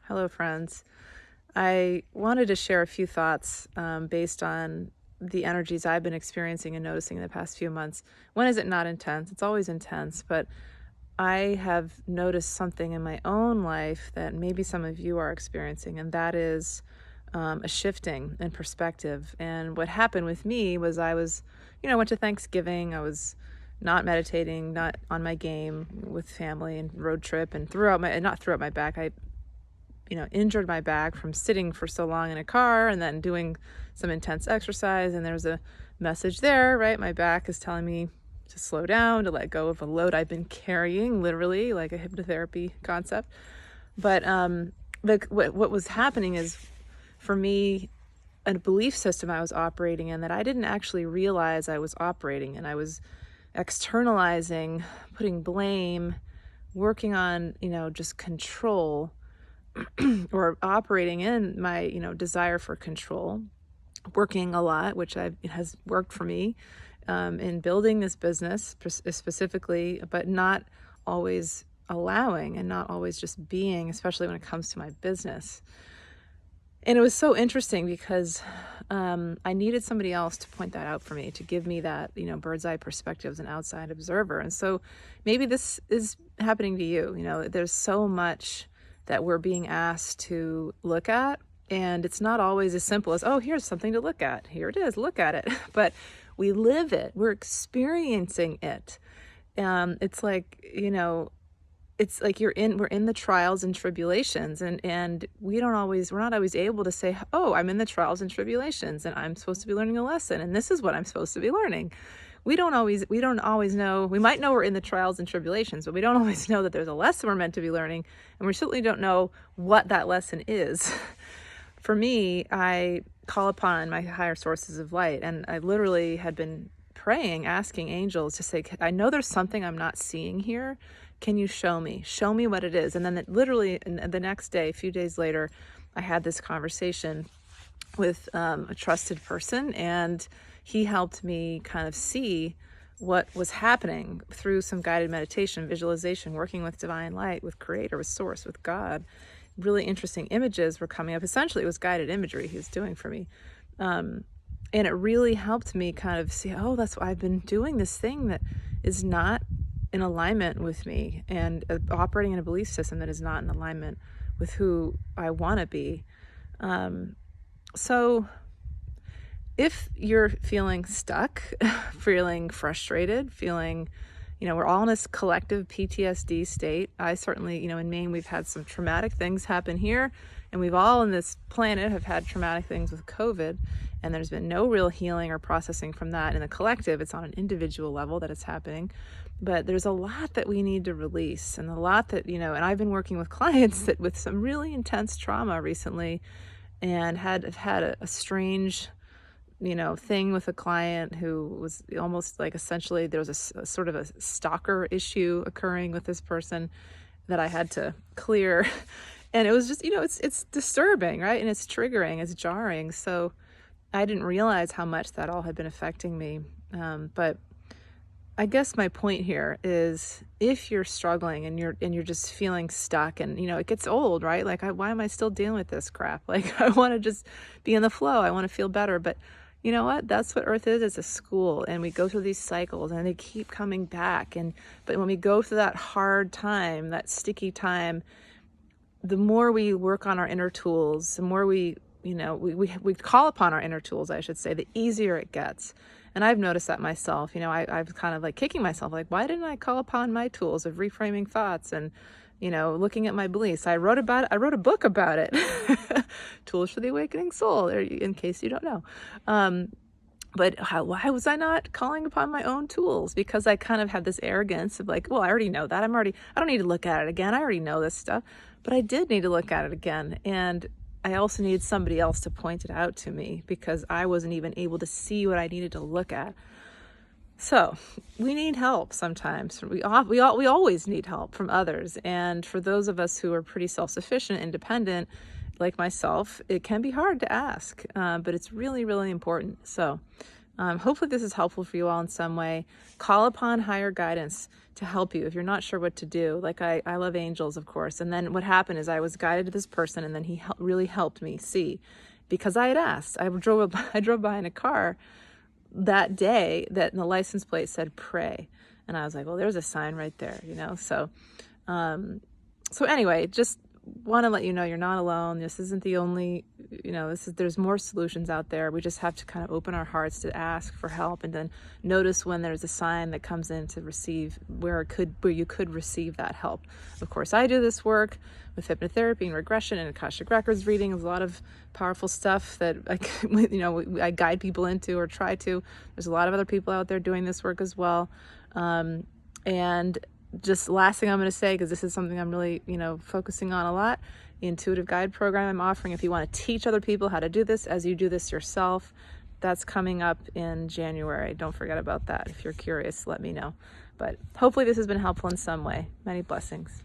Hello, friends. I wanted to share a few thoughts based on the energies I've been experiencing and noticing in the past few months. When is it not intense? It's always intense, but I have noticed something in my own life that maybe some of you are experiencing, and that is a shifting in perspective. And what happened with me was went to Thanksgiving. I was not meditating, not on my game with family and road trip, and not threw out my back. I injured my back from sitting for so long in a car and then doing some intense exercise. And there's a message there, right? My back is telling me to slow down, to let go of a load I've been carrying, literally, like a hypnotherapy concept. But what was happening is, for me, a belief system I was operating in that I didn't actually realize I was operating in. I was externalizing, putting blame, working on, just control, or operating in my, desire for control, working a lot, which has worked for me in building this business specifically, but not always allowing and not always just being, especially when it comes to my business. And it was so interesting because I needed somebody else to point that out for me, to give me that, bird's eye perspective as an outside observer. And so maybe this is happening to you. There's so much that we're being asked to look at. And it's not always as simple as, oh, here's something to look at. Here it is, look at it. But we live it, we're experiencing it. It's like, we're in the trials and tribulations, and we're not always able to say, oh, I'm in the trials and tribulations and I'm supposed to be learning a lesson and this is what I'm supposed to be learning. We don't always know. We might know we're in the trials and tribulations, but we don't always know that there's a lesson we're meant to be learning, and we certainly don't know what that lesson is. For me, I call upon my higher sources of light, and I literally had been praying, asking angels to say, I know there's something I'm not seeing here. Can you show me? Show me what it is. And then literally the next day, a few days later, I had this conversation with a trusted person, and he helped me kind of see what was happening through some guided meditation, visualization, working with divine light, with creator, with source, with God. Really interesting images were coming up. Essentially, it was guided imagery he was doing for me. And it really helped me kind of see, oh, that's why I've been doing this thing that is not in alignment with me, and operating in a belief system that is not in alignment with who I want to be. So if you're feeling stuck, feeling frustrated, feeling, we're all in this collective PTSD state. I certainly, in Maine, we've had some traumatic things happen here, and we've all on this planet have had traumatic things with COVID, and there's been no real healing or processing from that. In the collective, it's on an individual level that it's happening, but there's a lot that we need to release, and a lot that, and I've been working with clients that with some really intense trauma recently, and had a strange thing with a client who was almost like, essentially there was a sort of a stalker issue occurring with this person that I had to clear. And it was just, it's disturbing, right? And it's triggering, it's jarring. So I didn't realize how much that all had been affecting me. But I guess my point here is, if you're struggling and you're just feeling stuck, and it gets old, right? Like, why am I still dealing with this crap? Like, I want to just be in the flow. I want to feel better. But you know what? That's what Earth is. It's a school, and we go through these cycles, and they keep coming back. But when we go through that hard time, that sticky time, the more we work on our inner tools, the more we call upon our inner tools, I should say, the easier it gets. And I've noticed that myself. I've kind of like kicking myself, like, why didn't I call upon my tools of reframing thoughts and, looking at my beliefs? I wrote a book about it, Tools for the Awakening Soul, in case you don't know. But why was I not calling upon my own tools? Because I kind of had this arrogance of like, well, I already know that. I don't need to look at it again. I already know this stuff. But I did need to look at it again. And I also needed somebody else to point it out to me, because I wasn't even able to see what I needed to look at. So we need help sometimes. We always need help from others. And for those of us who are pretty self-sufficient, independent, like myself, it can be hard to ask, but it's really, really important. So Hopefully this is helpful for you all in some way. Call upon higher guidance to help you if you're not sure what to do. Like I love angels, of course. And then what happened is I was guided to this person, and then he really helped me see, because I had asked. I drove by in a car that day that the license plate said pray, and I was like, well, there's a sign right there, you know. So anyway, just want to let you know you're not alone. This isn't the only, you know, there's more solutions out there. We just have to kind of open our hearts to ask for help, and then notice when there's a sign that comes in to receive where you could receive that help. Of course, I do this work with hypnotherapy and regression and Akashic Records reading. There's a lot of powerful stuff that I guide people into, or try to. There's a lot of other people out there doing this work as well. And just last thing I'm going to say, because this is something I'm really, focusing on a lot, the intuitive guide program I'm offering. If you want to teach other people how to do this as you do this yourself, that's coming up in January. Don't forget about that. If you're curious, let me know. But hopefully this has been helpful in some way. Many blessings.